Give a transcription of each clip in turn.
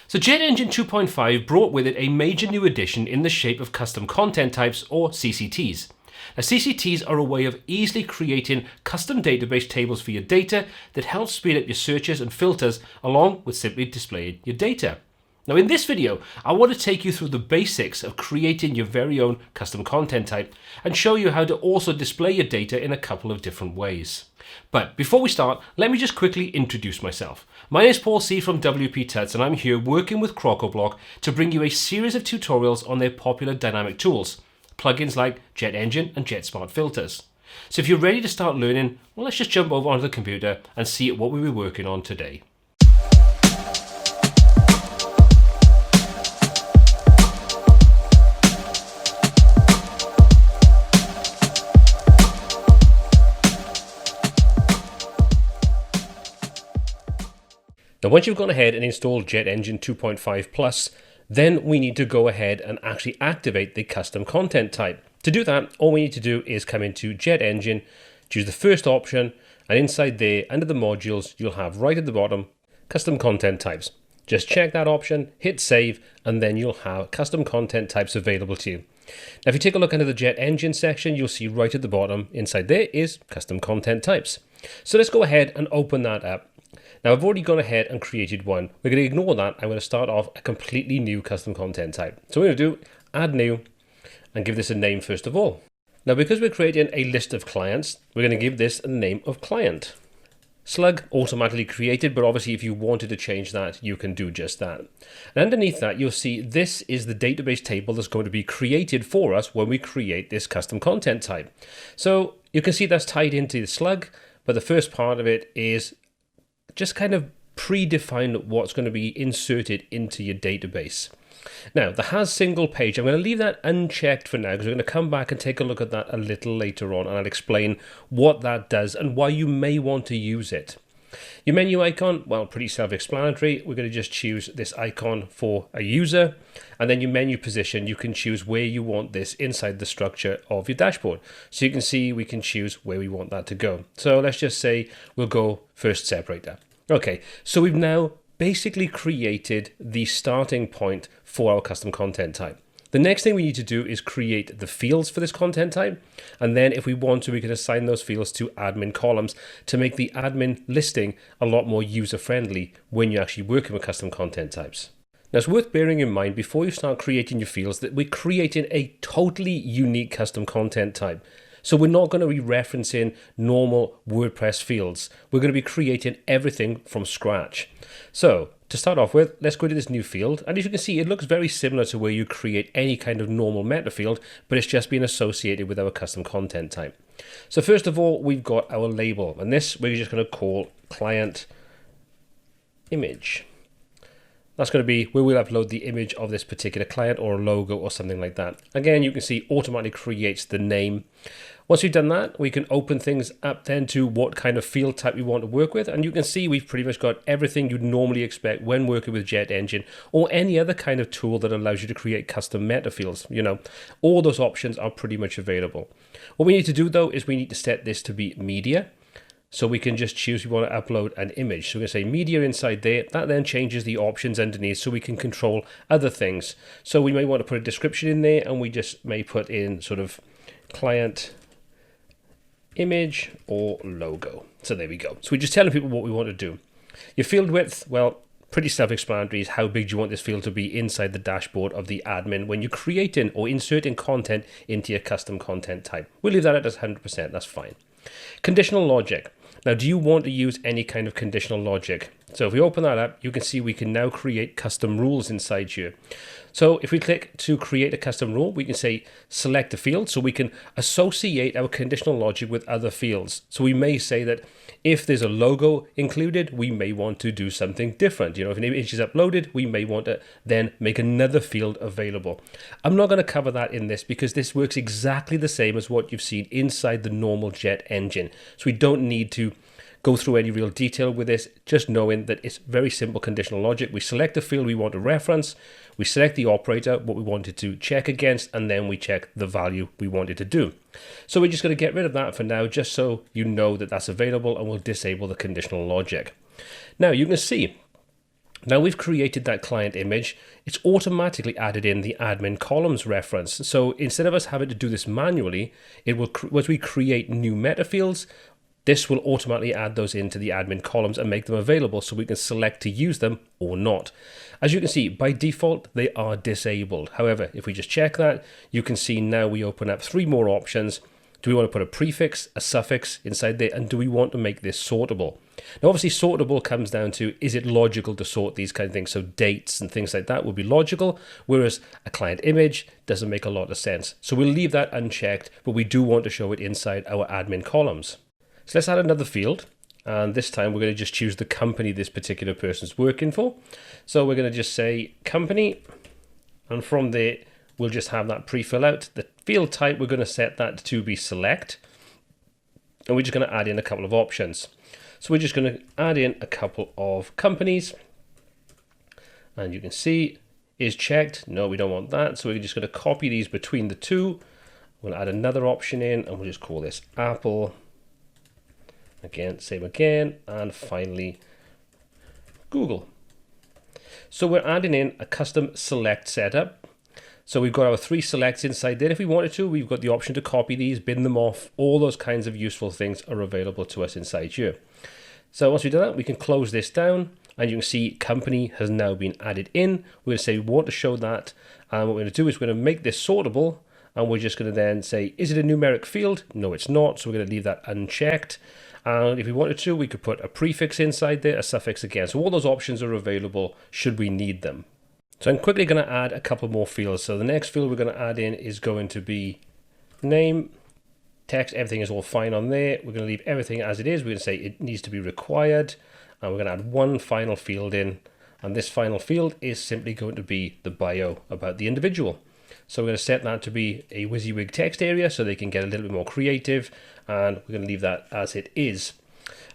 So JetEngine 2.5 brought with it a major new addition in the shape of custom content types, or CCTs. Now, CCTs are a way of easily creating custom database tables for your data that helps speed up your searches and filters along with simply displaying your data. Now, in this video, I want to take you through the basics of creating your very own custom content type and show you how to also display your data in a couple of different ways. But before we start, let me just quickly introduce myself. My name is Paul C from wptuts, and I'm here working with Crocoblock to bring you a series of tutorials on their popular dynamic tools, plugins like JetEngine and JetSmart filters. So if you're ready to start learning, well, let's just jump over onto the computer and see what we'll be working on today. Now, once you've gone ahead and installed JetEngine 2.5 Plus, then we need to go ahead and actually activate the custom content type. To do that, all we need to do is come into JetEngine, choose the first option, and inside there, under the modules, you'll have right at the bottom, custom content types. Just check that option, hit save, and then you'll have custom content types available to you. Now, if you take a look under the JetEngine section, you'll see right at the bottom, inside there is custom content types. So let's go ahead and open that up. Now, I've already gone ahead and created one. We're going to ignore that. I'm going to start off a completely new custom content type. So we're going to do add new and give this a name first of all. Now, because we're creating a list of clients, we're going to give this a name of client. Slug automatically created, but obviously if you wanted to change that, you can do just that. And underneath that, you'll see this is the database table that's going to be created for us when we create this custom content type. So you can see that's tied into the slug, but the first part of it is just kind of predefine what's going to be inserted into your database. Now, the has single page, I'm going to leave that unchecked for now because we're going to come back and take a look at that a little later on, and I'll explain what that does and why you may want to use it. Your menu icon, well, pretty self-explanatory. We're going to just choose this icon for a user, and then your menu position, you can choose where you want this inside the structure of your dashboard. So you can see we can choose where we want that to go. So let's just say we'll go first separator. Okay, so we've now basically created the starting point for our custom content type. The next thing we need to do is create the fields for this content type. And then if we want to, we can assign those fields to admin columns to make the admin listing a lot more user-friendly when you're actually working with custom content types. Now, it's worth bearing in mind before you start creating your fields that we're creating a totally unique custom content type. So we're not going to be referencing normal WordPress fields. We're going to be creating everything from scratch. So to start off with, let's go to this new field. And as you can see, it looks very similar to where you create any kind of normal meta field, but it's just been associated with our custom content type. So first of all, we've got our label, and this we're just going to call client image. That's going to be where we'll upload the image of this particular client or a logo or something like that. Again, you can see automatically creates the name. Once we've done that, we can open things up then to what kind of field type we want to work with. And you can see we've pretty much got everything you'd normally expect when working with JetEngine or any other kind of tool that allows you to create custom meta fields. You know, all those options are pretty much available. What we need to do though is we need to set this to be media. So we can just choose we want to upload an image. So we're going to say media inside there. That then changes the options underneath so we can control other things. So we may want to put a description in there, and we just may put in sort of client image or logo. So there we go. So we're just telling people what we want to do. Your field width, well, pretty self-explanatory is how big do you want this field to be inside the dashboard of the admin when you're creating or inserting content into your custom content type. We'll leave that at 100%, that's fine. Conditional logic. Now, do you want to use any kind of conditional logic? So if we open that up, you can see we can now create custom rules inside here. So if we click to create a custom rule, we can say select a field, so we can associate our conditional logic with other fields. So we may say that if there's a logo included, we may want to do something different. You know, if an image is uploaded, we may want to then make another field available. I'm not going to cover that in this because this works exactly the same as what you've seen inside the normal JetEngine. So we don't need to go through any real detail with this, just knowing that it's very simple conditional logic. We select the field we want to reference, we select the operator, what we wanted to check against, and then we check the value we wanted to do. So we're just going to get rid of that for now, just so you know that that's available, and we'll disable the conditional logic. Now you can see Now we've created that client image, it's automatically added in the admin columns reference. So instead of us having to do this manually, it will, as we create new meta fields, this will automatically add those into the admin columns and make them available so we can select to use them or not. As you can see, by default, they are disabled. However, if we just check that, you can see now we open up 3 more options. Do we want to put a prefix, a suffix inside there, and do we want to make this sortable? Now, obviously, sortable comes down to, is it logical to sort these kind of things? So dates and things like that would be logical, whereas a client image doesn't make a lot of sense. So we'll leave that unchecked, but we do want to show it inside our admin columns. So let's add another field, and this time we're going to just choose the company this particular person's working for. So we're going to just say company, and from there, we'll just have that pre-fill out. The field type, we're going to set that to be select. And we're just going to add in a couple of options. So we're just going to add in a couple of companies. And you can see is checked. No, we don't want that. So we're just going to copy these between the two. We'll add another option in and we'll just call this Apple. Again, same again. And finally, Google. So we're adding in a custom select setup. So we've got our 3 selects inside there. If we wanted to, we've got the option to copy these, bin them off. All those kinds of useful things are available to us inside here. So once we've done that, we can close this down and you can see company has now been added in. We're going to say we want to show that. And what we're going to do is we're going to make this sortable and we're just going to then say, is it a numeric field? No, it's not. So we're going to leave that unchecked. And if we wanted to, we could put a prefix inside there, a suffix again. So all those options are available should we need them. So I'm quickly going to add a couple more fields. So the next field we're going to add in is going to be name, text, everything is all fine on there. We're going to leave everything as it is. We're going to say it needs to be required. And we're going to add one final field in. And this final field is simply going to be the bio about the individual. So we're going to set that to be a WYSIWYG text area so they can get a little bit more creative. And we're going to leave that as it is.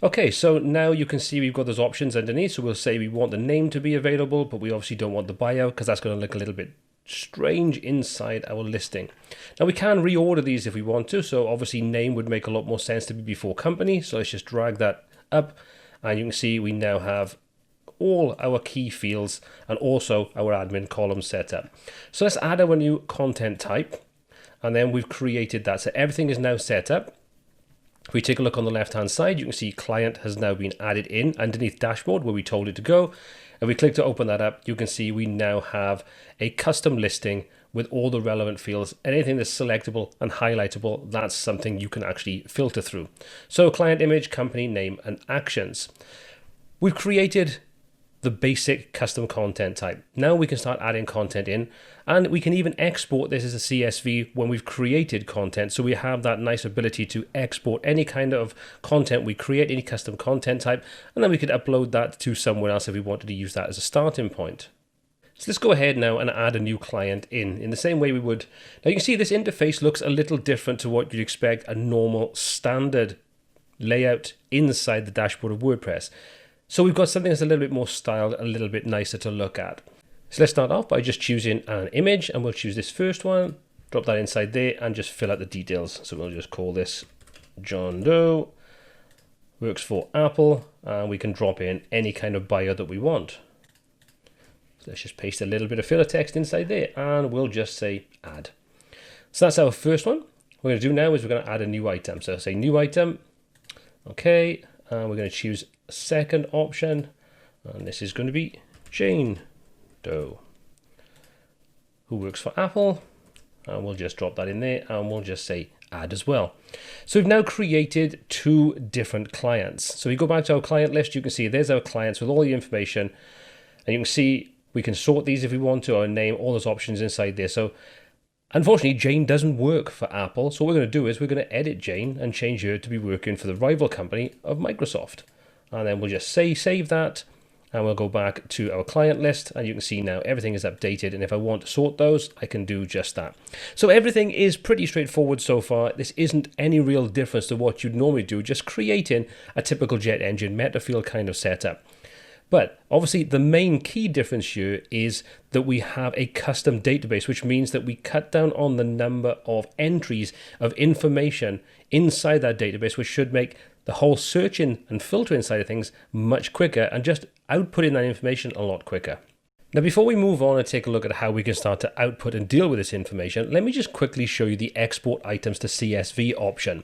Okay, so now you can see we've got those options underneath. So we'll say we want the name to be available, but we obviously don't want the bio because that's going to look a little bit strange inside our listing. Now we can reorder these if we want to. So obviously name would make a lot more sense to be before company. So let's just drag that up and you can see we now have all our key fields and also our admin column set up. So let's add our new content type and then we've created that. So everything is now set up. If we take a look on the left hand side, you can see client has now been added in underneath dashboard where we told it to go. If we click to open that up, you can see we now have a custom listing with all the relevant fields. Anything that's selectable and highlightable, that's something you can actually filter through. So client image, company name, and actions. We've created the basic custom content type. Now we can start adding content in and we can even export this as a CSV when we've created content. So we have that nice ability to export any kind of content we create, any custom content type, and then we could upload that to somewhere else if we wanted to use that as a starting point. So let's go ahead now and add a new client in the same way we would. Now you can see this interface looks a little different to what you'd expect a normal standard layout inside the dashboard of WordPress. So we've got something that's a little bit more styled, a little bit nicer to look at. So let's start off by just choosing an image and we'll choose this first one, drop that inside there and just fill out the details. So we'll just call this John Doe, works for Apple, and we can drop in any kind of bio that we want. So let's just paste a little bit of filler text inside there and we'll just say add. So that's our first one. What we're going to do now is we're going to add a new item. So say new item, okay, and we're going to choose a second option, and this is going to be Jane Doe, who works for Apple, and we'll just drop that in there and we'll just say add as well. So we've now created 2 different clients. So we go back to our client list, you can see there's our clients with all the information, and you can see we can sort these if we want to, our name, all those options inside there. So unfortunately, Jane doesn't work for Apple. So what we're going to do is we're going to edit Jane and change her to be working for the rival company of Microsoft. And then we'll just save that. And we'll go back to our client list. And you can see now everything is updated. And if I want to sort those, I can do just that. So everything is pretty straightforward so far. This isn't any real difference to what you'd normally do, just creating a typical JetEngine meta field kind of setup. But obviously the main key difference here is that we have a custom database, which means that we cut down on the number of entries of information inside that database, which should make the whole searching and filtering side of things much quicker and just outputting that information a lot quicker. Now, before we move on and take a look at how we can start to output and deal with this information, let me just quickly show you the export items to CSV option.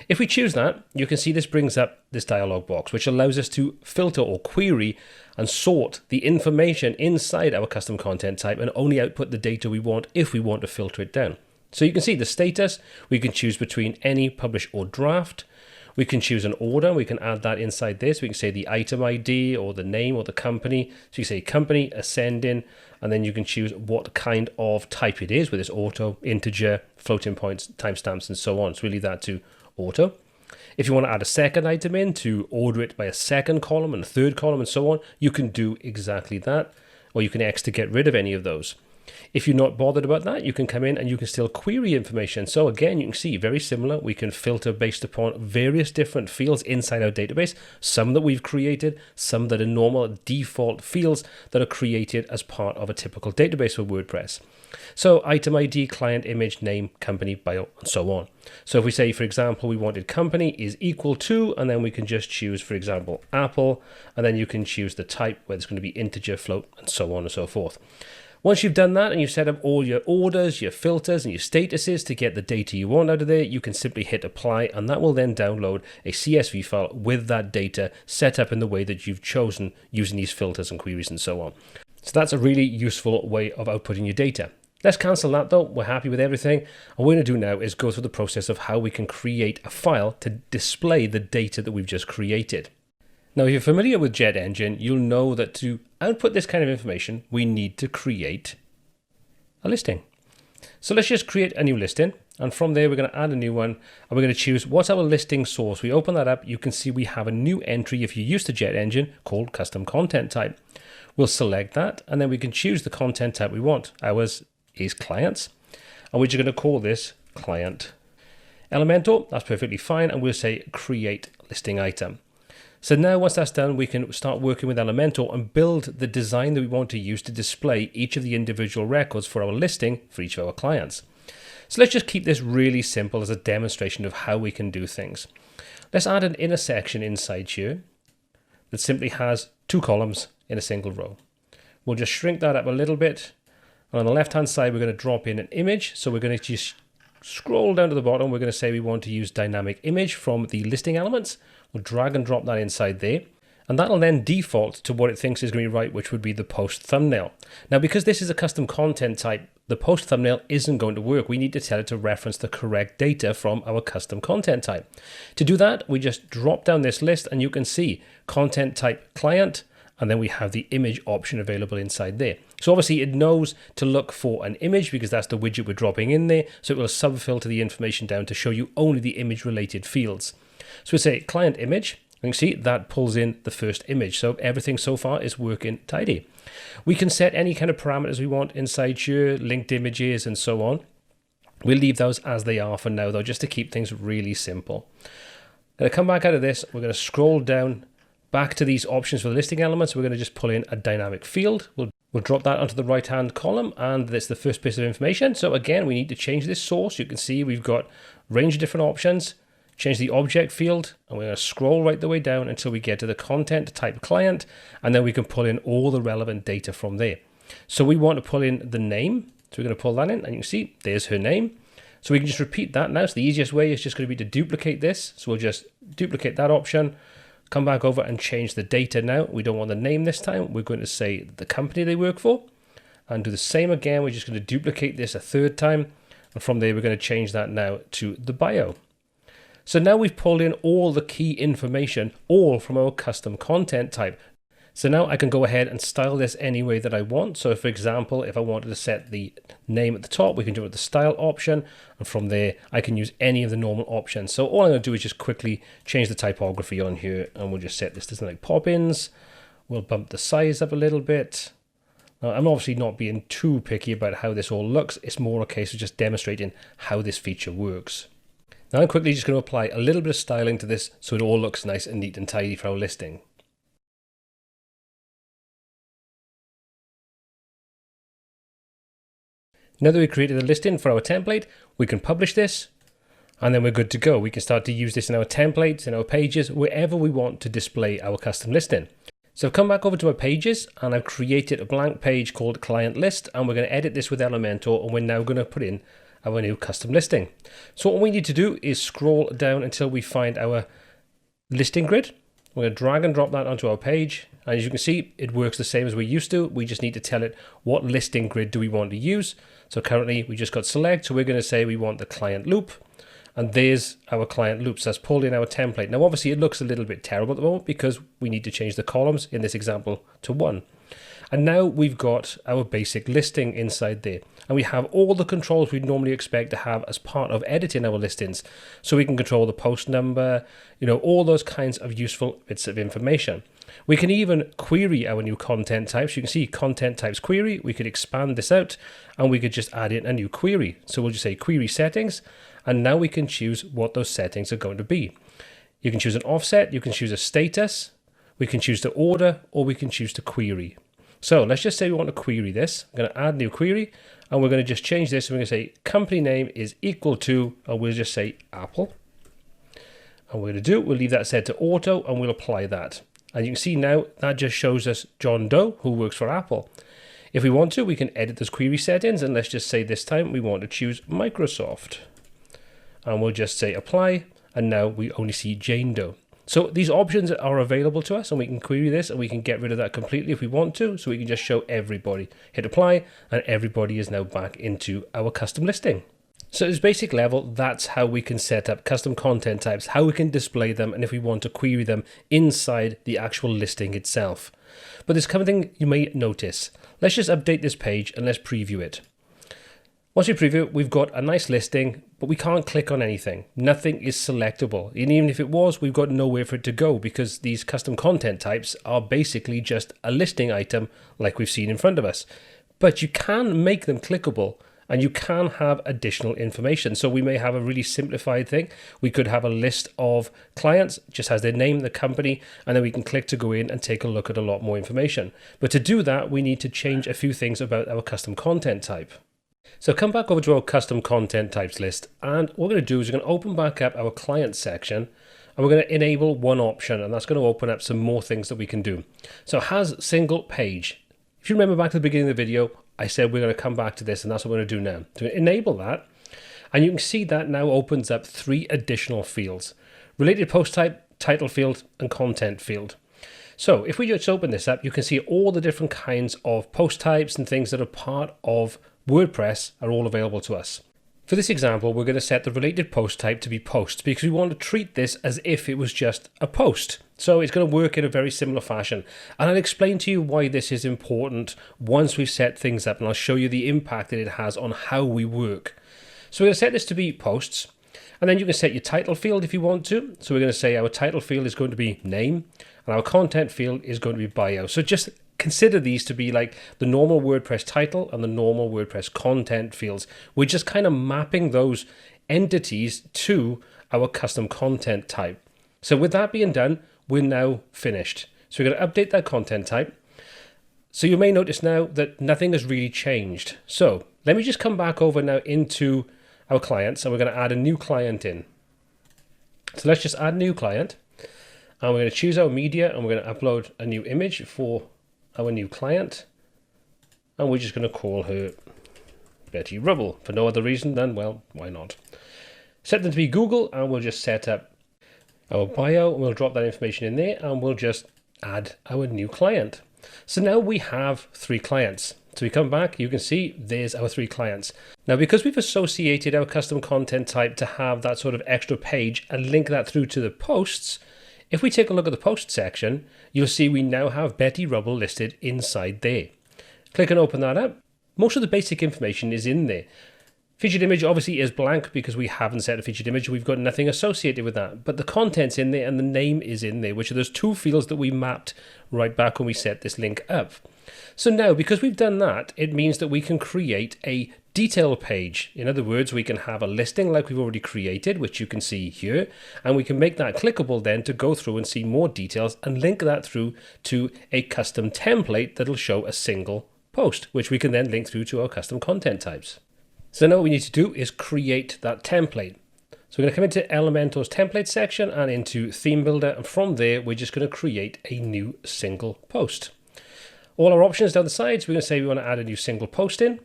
If we choose that, you can see this brings up this dialog box, which allows us to filter or query and sort the information inside our custom content type and only output the data we want if we want to filter it down. So you can see the status. We can choose between any, publish, or draft. We can choose an order. We can add that inside this. We can say the item ID or the name or the company. So you say company, ascending, and then you can choose what kind of type it is with this auto, integer, floating points, timestamps, and so on. So we leave that to auto. If you want to add a second item in to order it by a second column and a third column and so on, you can do exactly that. Or you can X to get rid of any of those. If you're not bothered about that, you can come in and you can still query information. So again, you can see very similar. We can filter based upon various different fields inside our database, some that we've created, some that are normal default fields that are created as part of a typical database for WordPress. So item ID, client image, name, company, bio, and so on. So if we say, for example, we wanted company is equal to, and then we can just choose, for example, Apple, and then you can choose the type, whether it's going to be integer, float, and so on and so forth. Once you've done that and you've set up all your orders, your filters, and your statuses to get the data you want out of there, you can simply hit apply, and that will then download a CSV file with that data set up in the way that you've chosen using these filters and queries and so on. So that's a really useful way of outputting your data. Let's cancel that though. We're happy with everything. And what we're going to do now is go through the process of how we can create a file to display the data that we've just created. Now, if you're familiar with JetEngine, you'll know that to output this kind of information, we need to create a listing. So let's just create a new listing. And from there, we're going to add a new one. And we're going to choose what's our listing source. We open that up. You can see we have a new entry if you're used to JetEngine called custom content type. We'll select that. And then we can choose the content type we want. Ours is clients. And we're just going to call this client Elementor. That's perfectly fine. And we'll say create listing item. So now once that's done, we can start working with Elementor and build the design that we want to use to display each of the individual records for our listing for each of our clients. So let's just keep this really simple as a demonstration of how we can do things. Let's add an inner section inside here that simply has two columns in a single row. We'll just shrink that up a little bit. And on the left-hand side, we're going to drop in an image. So we're going to just scroll down to the bottom. We're going to say we want to use dynamic image from the listing elements. We'll drag and drop that inside there. And that'll then default to what it thinks is going to be right, which would be the post thumbnail. Now, because this is a custom content type, the post thumbnail isn't going to work. We need to tell it to reference the correct data from our custom content type. To do that, we just drop down this list and you can see content type client, and then we have the image option available inside there. So obviously it knows to look for an image because that's the widget we're dropping in there. So it will sub-filter the information down to show you only the image related fields. So we say client image. You can see that pulls in the first image. So everything so far is working tidy. We can set any kind of parameters we want inside here, linked images and so on. We'll leave those as they are for now though, just to keep things really simple. Going to come back out of this. We're going to scroll down back to these options for the listing elements. We're going to just pull in a dynamic field. We'll drop that onto the right hand column, and that's the first piece of information. So again, we need to change this source. You can see we've got a range of different options. Change the object field, and we're going to scroll right the way down until we get to the content type client, and then we can pull in all the relevant data from there. So we want to pull in the name. So we're going to pull that in, and you can see there's her name. So we can just repeat that now. So the easiest way is just going to be to duplicate this. So we'll just duplicate that option. Come back over and change the data now. We don't want the name this time. We're going to say the company they work for and do the same again. We're just going to duplicate this a third time. And from there, we're going to change that now to the bio. So now we've pulled in all the key information, all from our custom content type. So now I can go ahead and style this any way that I want. So for example, if I wanted to set the name at the top, we can do it with the style option. And from there, I can use any of the normal options. So all I'm going to do is just quickly change the typography on here. And we'll just set this to something like Poppins. We'll bump the size up a little bit. Now, I'm obviously not being too picky about how this all looks. It's more a case of just demonstrating how this feature works. Now I'm quickly just going to apply a little bit of styling to this so it all looks nice and neat and tidy for our listing. Now that we've created a listing for our template, we can publish this and then we're good to go. We can start to use this in our templates, in our pages, wherever we want to display our custom listing. So I've come back over to my pages and I've created a blank page called client list, and we're going to edit this with Elementor, and we're now going to put in our new custom listing. So what we need to do is scroll down until we find our listing grid. We're going to drag and drop that onto our page, and as you can see, it works the same as we used to. We just need to tell it what listing grid do we want to use. So currently we just got select, so we're going to say we want the client loop, and there's our client loops. That's pulled in our template. Now obviously it looks a little bit terrible at the moment because we need to change the columns in this example to 1. And now we've got our basic listing inside there. And we have all the controls we'd normally expect to have as part of editing our listings. So we can control the post number, all those kinds of useful bits of information. We can even query our new content types. You can see content types query. We could expand this out and we could just add in a new query. So we'll just say query settings. And now we can choose what those settings are going to be. You can choose an offset. You can choose a status. We can choose to order, or we can choose to query. So let's just say we want to query this. I'm going to add new query, and we're going to just change this. And we're going to say company name is equal to, and we'll just say Apple. And we're going to we'll leave that set to auto, and we'll apply that. And you can see now that just shows us John Doe, who works for Apple. If we want to, we can edit those query settings, and let's just say this time we want to choose Microsoft. And we'll just say apply, and now we only see Jane Doe. So these options are available to us, and we can query this, and we can get rid of that completely if we want to. So we can just show everybody. Hit apply, and everybody is now back into our custom listing. So at its basic level, that's how we can set up custom content types, how we can display them, and if we want to query them inside the actual listing itself. But there's something you may notice. Let's just update this page and let's preview it. Once we preview it, we've got a nice listing, but we can't click on anything. Nothing is selectable. And even if it was, we've got nowhere for it to go because these custom content types are basically just a listing item like we've seen in front of us. But you can make them clickable and you can have additional information. So we may have a really simplified thing. We could have a list of clients, just has their name, the company, and then we can click to go in and take a look at a lot more information. But to do that, we need to change a few things about our custom content type. So come back over to our custom content types list, and what we're going to do is we're going to open back up our client section, and we're going to enable one option, and that's going to open up some more things that we can do. So it has single page. If you remember back to the beginning of the video, I said we're going to come back to this, and that's what we're going to do now. To enable that, and you can see that now opens up 3 additional fields: related post type, title field, and content field. So if we just open this up, you can see all the different kinds of post types and things that are part of WordPress are all available to us. For this example, we're going to set the related post type to be posts because we want to treat this as if it was just a post. So it's going to work in a very similar fashion. And I'll explain to you why this is important once we've set things up, and I'll show you the impact that it has on how we work. So we're going to set this to be posts, and then you can set your title field if you want to. So we're going to say our title field is going to be name, and our content field is going to be bio. So just consider these to be like the normal WordPress title and the normal WordPress content fields. We're just kind of mapping those entities to our custom content type. So with that being done, we're now finished. So we're going to update that content type. So you may notice now that nothing has really changed. So let me just come back over now into our clients, and we're going to add a new client in. So let's just add a new client, and we're going to choose our media, and we're going to upload a new image for our new client, and we're just going to call her Betty Rubble for no other reason than, well, why not? Set them to be Google, and we'll just set up our bio, and we'll drop that information in there, and we'll just add our new client. So now we have 3 clients. So we come back, you can see there's our 3 clients. Now, because we've associated our custom content type to have that sort of extra page and link that through to the posts, if we take a look at the post section, you'll see we now have Betty Rubble listed inside there. Click and open that up. Most of the basic information is in there. Featured image obviously is blank because we haven't set a featured image. We've got nothing associated with that. But the content's in there and the name is in there, which are those 2 fields that we mapped right back when we set this link up. So now, because we've done that, it means that we can create a detail page. In other words, we can have a listing like we've already created, which you can see here, and we can make that clickable then to go through and see more details and link that through to a custom template that'll show a single post, which we can then link through to our custom content types. So now what we need to do is create that template. So we're going to come into Elementor's template section and into theme builder. And from there, we're just going to create a new single post. All our options down the sides, we're going to say we want to add a new single post in.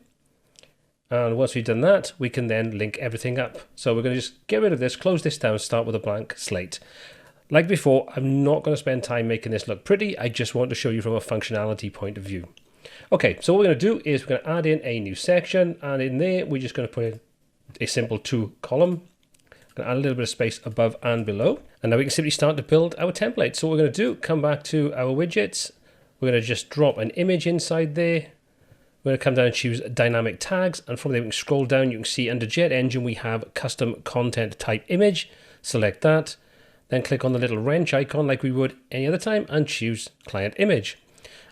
And once we've done that, we can then link everything up. So we're going to just get rid of this, close this down, start with a blank slate. Like before, I'm not going to spend time making this look pretty. I just want to show you from a functionality point of view. Okay, so what we're going to do is we're going to add in a new section. And in there, we're just going to put in a simple 2 column. Add a little bit of space above and below. And now we can simply start to build our template. So what we're going to do, come back to our widgets. We're going to just drop an image inside there. We're going to come down and choose dynamic tags. And from there we can scroll down. You can see under JetEngine we have custom content type image. Select that. Then click on the little wrench icon like we would any other time and choose client image.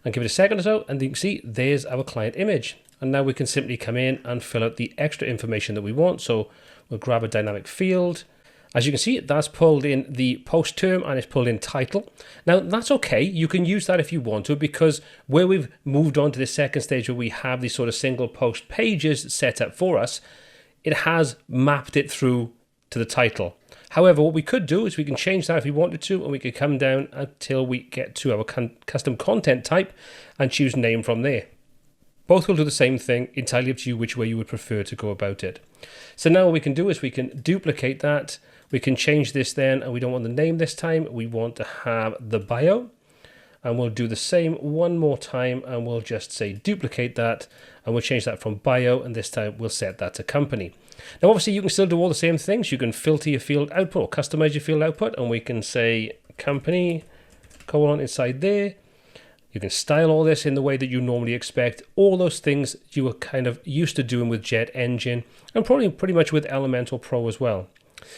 And give it a second or so and you can see there's our client image. And now we can simply come in and fill out the extra information that we want. So we'll grab a dynamic field. As you can see, that's pulled in the post term and it's pulled in title. Now that's okay. You can use that if you want to, because where we've moved on to the second stage where we have these sort of single post pages set up for us, it has mapped it through to the title. However, what we could do is we can change that if we wanted to, and we could come down until we get to our custom content type and choose name from there. Both will do the same thing, entirely up to you which way you would prefer to go about it. So now what we can do is we can duplicate that. We can change this then, and we don't want the name this time. We want to have the bio. And we'll do the same one more time, and we'll just say duplicate that, and we'll change that from bio, and this time we'll set that to company. Now obviously you can still do all the same things. You can filter your field output or customize your field output, and we can say company, colon inside there. You can style all this in the way that you normally expect. All those things you were kind of used to doing with JetEngine and probably pretty much with Elementor Pro as well.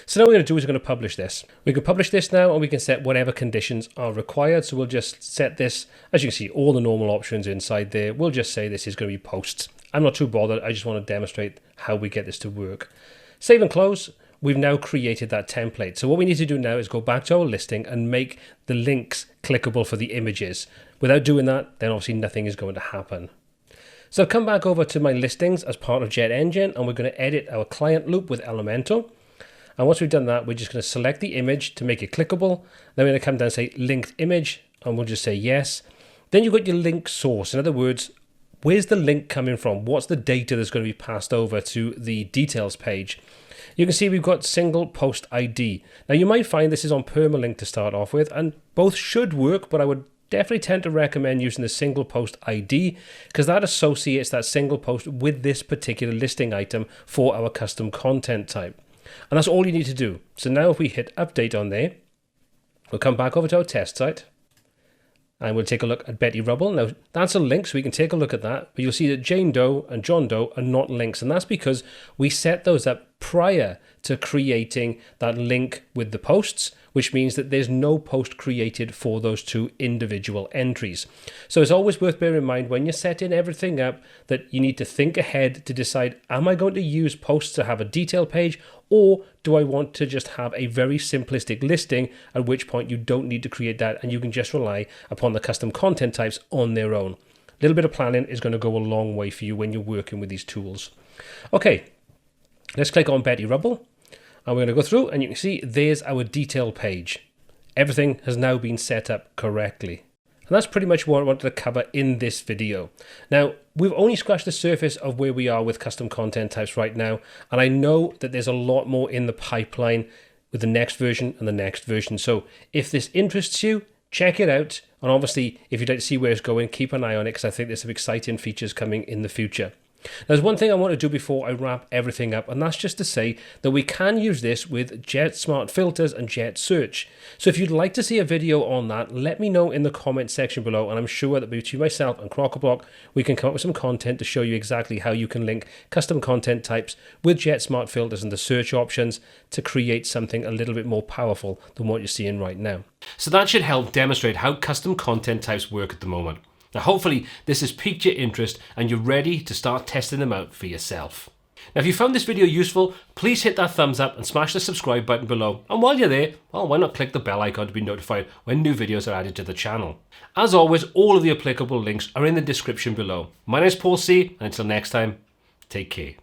So now what we're going to do is we're going to publish this. We can publish this now and we can set whatever conditions are required. So we'll just set this, as you can see, all the normal options inside there. We'll just say this is going to be posts. I'm not too bothered. I just want to demonstrate how we get this to work. Save and close. We've now created that template. So what we need to do now is go back to our listing and make the links clickable for the images. Without doing that, then obviously nothing is going to happen. So I've come back over to my listings as part of JetEngine, and we're going to edit our client loop with Elementor. And once we've done that, we're just going to select the image to make it clickable. Then we're going to come down and say linked image, and we'll just say yes. Then you've got your link source. In other words, where's the link coming from? What's the data that's going to be passed over to the details page? You can see we've got single post ID. Now you might find this is on permalink to start off with, and both should work, but I would definitely tend to recommend using the single post ID because that associates that single post with this particular listing item for our custom content type. And that's all you need to do. So now if we hit update on there, we'll come back over to our test site and we'll take a look at Betty Rubble. Now that's a link, so we can take a look at that, but you'll see that Jane Doe and John Doe are not links, and that's because we set those up prior to creating that link with the posts, which means that there's no post created for those two individual entries. So it's always worth bearing in mind when you're setting everything up that you need to think ahead to decide, am I going to use posts to have a detail page, or do I want to just have a very simplistic listing, at which point you don't need to create that and you can just rely upon the custom content types on their own. A little bit of planning is going to go a long way for you when you're working with these tools. Okay, let's click on Betty Rubble. And we're going to go through and you can see there's our detail page. Everything has now been set up correctly. And that's pretty much what I wanted to cover in this video. Now, we've only scratched the surface of where we are with custom content types right now. And I know that there's a lot more in the pipeline with the next version and the next version. So if this interests you, check it out. And obviously, if you'd like to see where it's going, keep an eye on it because I think there's some exciting features coming in the future. There's one thing I want to do before I wrap everything up, and that's just to say that we can use this with Jet Smart Filters and Jet Search. So if you'd like to see a video on that, let me know in the comment section below, and I'm sure that between myself and Crocoblock, we can come up with some content to show you exactly how you can link custom content types with Jet Smart Filters and the search options to create something a little bit more powerful than what you're seeing right now. So that should help demonstrate how custom content types work at the moment. Now hopefully this has piqued your interest and you're ready to start testing them out for yourself. Now if you found this video useful, please hit that thumbs up and smash the subscribe button below. And while you're there, well, why not click the bell icon to be notified when new videos are added to the channel. As always, all of the applicable links are in the description below. My name is Paul C, and until next time, take care.